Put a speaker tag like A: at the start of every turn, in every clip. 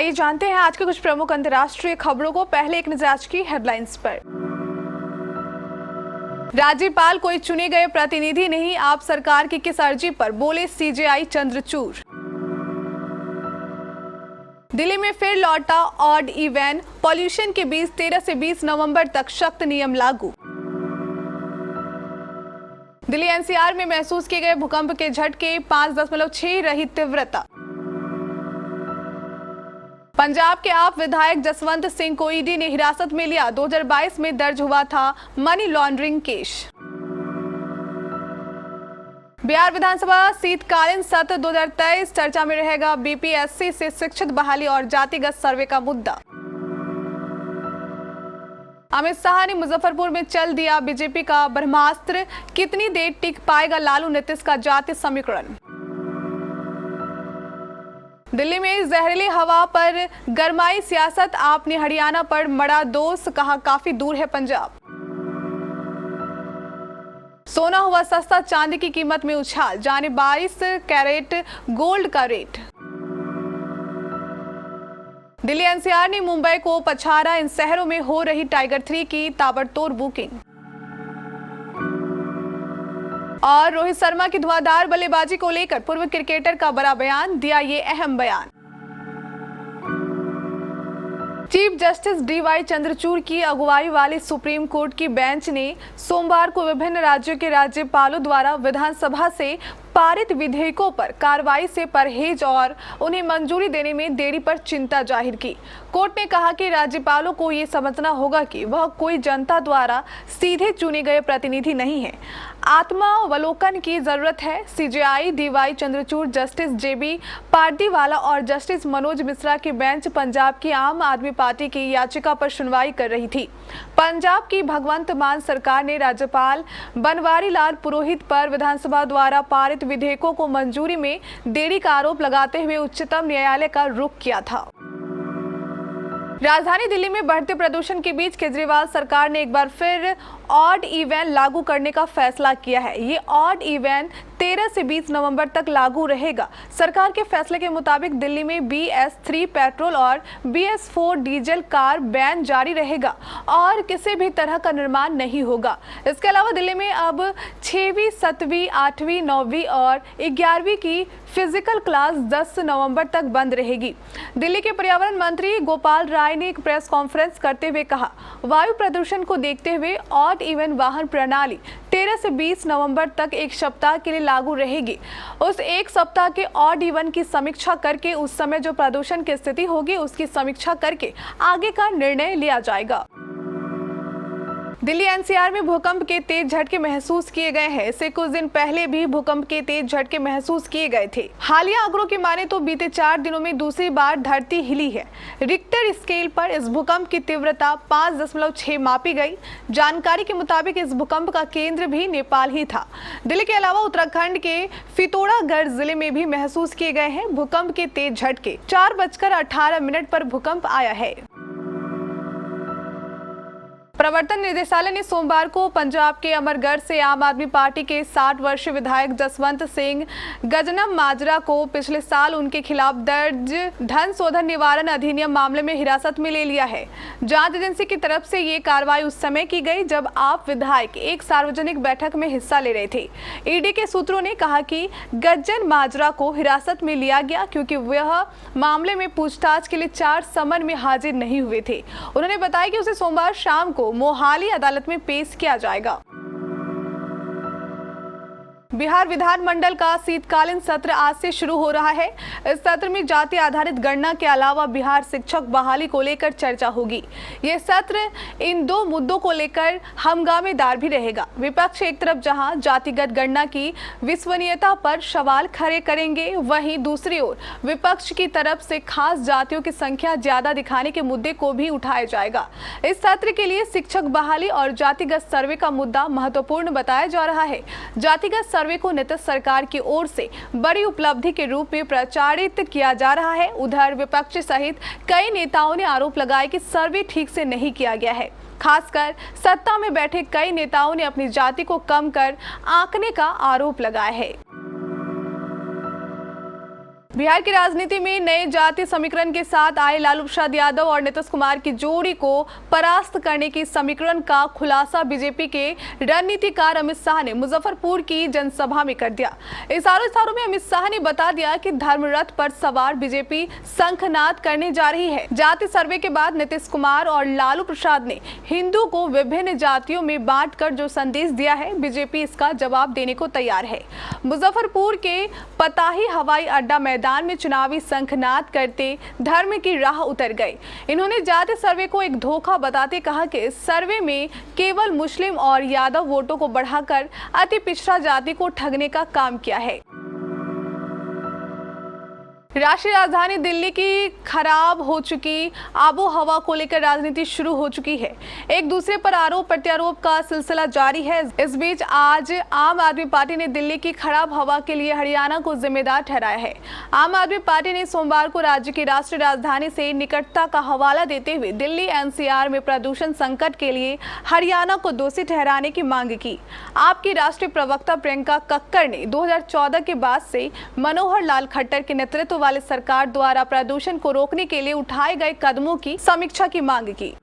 A: आइए जानते हैं आज के कुछ प्रमुख अंतर्राष्ट्रीय खबरों को। पहले एक नजर आज की हेडलाइंस पर। राज्यपाल कोई चुने गए प्रतिनिधि नहीं, आप सरकार की किस अर्जी पर, बोले सीजेआई चंद्रचूड़। दिल्ली में फिर लौटा ऑड इवन, पॉल्यूशन के बीच 13 से 20 नवंबर तक सख्त नियम लागू। दिल्ली एनसीआर में महसूस किए गए भूकंप के झटके 5.6 रही तीव्रता। पंजाब के आप विधायक जसवंत सिंह को ईडी ने हिरासत में लिया, 2022 में दर्ज हुआ था मनी लॉन्ड्रिंग केस। बिहार विधानसभा शीतकालीन सत्र 2023 चर्चा में रहेगा, बीपीएससी से शिक्षक बहाली और जातिगत सर्वे का मुद्दा। अमित शाह ने मुजफ्फरपुर में चल दिया बीजेपी का ब्रह्मास्त्र, कितनी देर टिक पाएगा लालू नीतीश का जाति समीकरण। दिल्ली में जहरीली हवा पर गरमाई सियासत, आपने हरियाणा पर मड़ा दोष, कहा काफी दूर है पंजाब। सोना हुआ सस्ता, चांदी की कीमत में उछाल, जाने 22 कैरेट गोल्ड का रेट। दिल्ली एनसीआर ने मुंबई को पछाड़ा, इन शहरों में हो रही टाइगर 3 की ताबड़तोड़ बुकिंग। और रोहित शर्मा की धुआंधार बल्लेबाजी को लेकर पूर्व क्रिकेटर का बड़ा बयान, दिया ये अहम बयान। चीफ जस्टिस डीवाई चंद्रचूड़ की अगुवाई वाली सुप्रीम कोर्ट की बेंच ने सोमवार को विभिन्न राज्यों के राज्यपालों द्वारा विधानसभा से पारित विधेयकों पर कार्रवाई से परहेज और उन्हें मंजूरी देने में देरी पर चिंता जाहिर की। कोर्ट ने कहा कि राज्यपालों को ये समझना होगा कि वह कोई जनता द्वारा सीधे चुने गए प्रतिनिधि नहीं है, आत्मावलोकन की जरूरत है। सीजेआई डीवाई चंद्रचूड़, जस्टिस जेबी पारदीवाला और जस्टिस मनोज मिश्रा की बेंच पंजाब की आम आदमी पार्टी की याचिका पर सुनवाई कर रही थी। पंजाब की भगवंत मान सरकार ने राज्यपाल बनवारी लाल पुरोहित पर विधानसभा द्वारा पारित विधेयकों को मंजूरी में देरी का आरोप लगाते हुए उच्चतम न्यायालय का रुख किया था। राजधानी दिल्ली में बढ़ते प्रदूषण के बीच केजरीवाल सरकार ने एक बार फिर ऑड इवन लागू करने का फैसला किया है। ये ऑड इवन 13 से 20 नवंबर तक लागू रहेगा। सरकार के फैसले के मुताबिक दिल्ली में BS3 पेट्रोल और BS4 डीजल कार बैन जारी रहेगा और किसी भी तरह का निर्माण नहीं होगा। इसके अलावा दिल्ली में अब 6वीं, 7वीं, 8वीं, 9वीं और 11वीं की फिजिकल क्लास 10 नवंबर तक बंद रहेगी। दिल्ली के पर्यावरण मंत्री गोपाल राय ने एक प्रेस कॉन्फ्रेंस करते हुए कहा, वायु प्रदूषण को देखते हुए ऑड इवन वाहन प्रणाली 13 से 20 नवंबर तक एक सप्ताह के लिए लागू रहेगी। उस एक सप्ताह के ऑड इवन की समीक्षा करके उस समय जो प्रदूषण की स्थिति होगी उसकी समीक्षा करके आगे का निर्णय लिया जाएगा। दिल्ली एनसीआर में भूकंप के तेज झटके महसूस किए गए हैं। इससे कुछ दिन पहले भी भूकंप के तेज झटके महसूस किए गए थे। हालिया आंकड़ों की माने तो बीते 4 दिनों में दूसरी बार धरती हिली है। रिक्टर स्केल पर इस भूकंप की तीव्रता 5.6 मापी गई। जानकारी के मुताबिक इस भूकंप का केंद्र भी नेपाल ही था। दिल्ली के अलावा उत्तराखंड के पिथौरागढ़ जिले में भी महसूस किए गए हैं भूकंप के तेज झटके। 4:18 पर भूकंप आया है। प्रवर्तन निदेशालय ने सोमवार को पंजाब के अमरगढ़ से आम आदमी पार्टी के 60 वर्षीय विधायक जसवंत सिंह गजनम माजरा को पिछले साल उनके खिलाफ दर्ज धन शोधन निवारण अधिनियम मामले में हिरासत में ले लिया है। जांच एजेंसी की तरफ से ये कार्रवाई उस समय की गई जब आप विधायक एक सार्वजनिक बैठक में हिस्सा ले रहे थे। ईडी के सूत्रों ने कहा कि गज्जन माजरा को हिरासत में लिया गया क्योंकि वह मामले में पूछताछ के लिए 4 समन में हाजिर नहीं हुए थे। उन्होंने बताया कि उसे सोमवार शाम को मोहाली अदालत में पेश किया जाएगा। बिहार विधानमंडल का शीतकालीन सत्र आज से शुरू हो रहा है। इस सत्र में जाति आधारित गणना के अलावा बिहार शिक्षक बहाली को लेकर चर्चा होगी। यह सत्र इन 2 मुद्दों को लेकर हंगामेदार भी रहेगा। विपक्ष एक तरफ जहां जातिगत गणना की विश्वसनीयता पर सवाल खड़े करेंगे, वहीं दूसरी ओर विपक्ष की तरफ से खास जातियों की संख्या ज्यादा दिखाने के मुद्दे को भी उठाया जाएगा। इस सत्र के लिए शिक्षक बहाली और जातिगत सर्वे का मुद्दा महत्वपूर्ण बताया जा रहा है। जातिगत सर्वे को नीतीश सरकार की ओर से बड़ी उपलब्धि के रूप में प्रचारित किया जा रहा है। उधर विपक्ष सहित कई नेताओं ने आरोप लगाया कि सर्वे ठीक से नहीं किया गया है। खासकर सत्ता में बैठे कई नेताओं ने अपनी जाति को कम कर आंकने का आरोप लगाया है। बिहार की राजनीति में नए जातीय समीकरण के साथ आए लालू प्रसाद यादव और नीतीश कुमार की जोड़ी को परास्त करने की समीकरण का खुलासा बीजेपी के रणनीतिकार अमित शाह ने मुजफ्फरपुर की जनसभा में कर दिया। इशारों में अमित शाह ने बता दिया कि धर्मरथ पर सवार बीजेपी शंखनाद करने जा रही है। जाति सर्वे के बाद नीतीश कुमार और लालू प्रसाद ने हिंदू को विभिन्न जातियों में बांटकर जो संदेश दिया है, बीजेपी इसका जवाब देने को तैयार है। मुजफ्फरपुर के पताही हवाई अड्डा मैदान में चुनावी शंखनाद करते धर्म की राह उतर गए। इन्होंने जाति सर्वे को एक धोखा बताते कहा कि इस सर्वे में केवल मुस्लिम और यादव वोटों को बढ़ाकर अति पिछड़ा जाति को ठगने का काम किया है। राष्ट्रीय राजधानी दिल्ली की खराब हो चुकी आबो हवा को लेकर राजनीति शुरू हो चुकी है। एक दूसरे पर आरोप प्रत्यारोप का सिलसिला जारी है। इस बीच आज आम आदमी पार्टी ने दिल्ली की खराब हवा के लिए हरियाणा को जिम्मेदार ठहराया है। आम आदमी पार्टी ने सोमवार को राज्य की राष्ट्रीय राजधानी से निकटता का हवाला देते हुए दिल्ली एनसीआर में प्रदूषण संकट के लिए हरियाणा को दोषी ठहराने की मांग की। आपकी राष्ट्रीय प्रवक्ता प्रियंका कक्कड़ ने 2014 के बाद से मनोहर लाल खट्टर के नेतृत्व वाली सरकार द्वारा प्रदूषण को रोकने के लिए उठाए गए कदमों की समीक्षा की मांग की।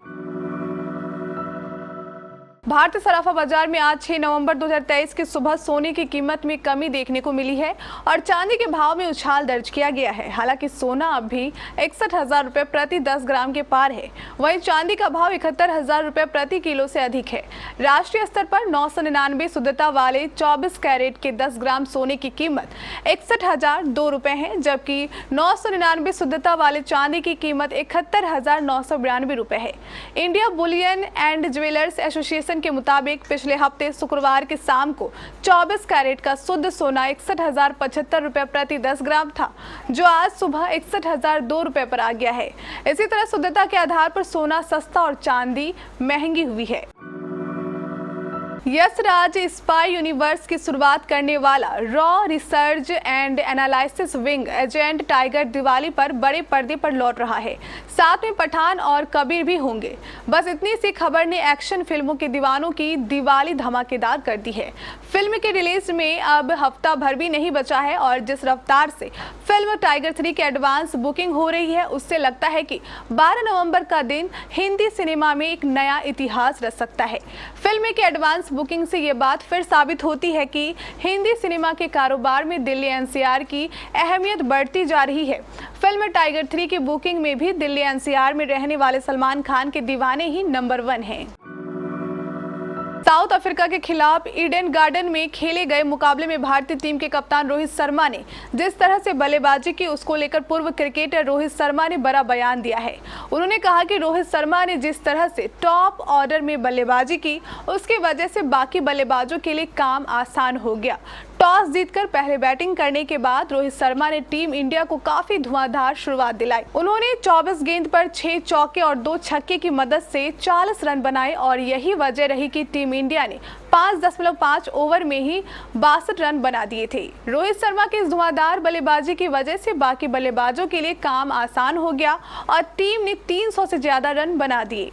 A: भारतीय सराफा बाजार में आज 6 नवंबर 2023 की सुबह सोने की कीमत में कमी देखने को मिली है और चांदी के भाव में उछाल दर्ज किया गया है। हालांकि सोना अब भी 61,000 रुपए प्रति 10 ग्राम के पार है, वहीं चांदी का भाव 71,000 रुपए प्रति किलो से अधिक है। राष्ट्रीय स्तर पर 999 शुद्धता वाले 24 कैरेट के 10 ग्राम सोने की कीमत 61,002 रुपए है, जबकि 999 शुद्धता वाले चांदी की कीमत 71,992 रुपए है। India Boolean and jewellers association के मुताबिक पिछले हफ्ते शुक्रवार के शाम को 24 कैरेट का शुद्ध सोना 61,075 रुपए प्रति 10 ग्राम था, जो आज सुबह 61,002 रुपए पर आ गया है। इसी तरह शुद्धता के आधार पर सोना सस्ता और चांदी महंगी हुई है। यस राज स्पाई यूनिवर्स की शुरुआत करने वाला raw research and analysis wing agent tiger Diwali पर बड़े पर्दे पर लौट रहा है। साथ में पठान और कबीर भी होंगे। बस इतनी सी खबर ने एक्शन फिल्मों के दीवानों की दिवाली धमाकेदार कर दी है। फिल्म के रिलीज में अब हफ्ता भर भी नहीं बचा है और जिस रफ्तार से फिल्म टाइगर 3 की एडवांस बुकिंग हो रही है, उससे लगता है कि 12 नवंबर का दिन हिंदी सिनेमा में एक नया इतिहास रच सकता है। फिल्म के एडवांस बुकिंग से ये बात फिर साबित होती है कि हिंदी सिनेमा के कारोबार में दिल्ली एनसीआर की अहमियत बढ़ती जा रही है। फिल्म टाइगर 3 की बुकिंग में भी दिल्ली एनसीआर में रहने वाले सलमान खान के दीवाने ही नंबर 1 हैं। साउथ अफ्रीका के खिलाफ ईडन गार्डन में खेले गए मुकाबले में भारतीय टीम के कप्तान रोहित शर्मा ने जिस तरह से बल्लेबाजी की, उसको लेकर पूर्व क्रिकेटर रोहित शर्मा ने बड़ा बयान दिया है। उन्होंने कहा कि रोहित शर्मा ने जिस तरह से टॉप ऑर्डर में बल्लेबाजी की, उसकी वजह से बाकी बल्लेबाजों के लिए काम आसान हो गया। टॉस जीतकर पहले बैटिंग करने के बाद रोहित शर्मा ने टीम इंडिया को काफी धुआंधार शुरुआत दिलाई। उन्होंने 24 गेंद पर 6 चौके और 2 छक्के की मदद से 40 रन बनाए और यही वजह रही कि टीम इंडिया ने 5.5 ओवर में ही 62 रन बना दिए थे। रोहित शर्मा की इस धुआंधार बल्लेबाजी की वजह से बाकी बल्लेबाजों के लिए काम आसान हो गया और टीम ने 300 से ज्यादा रन बना दिए।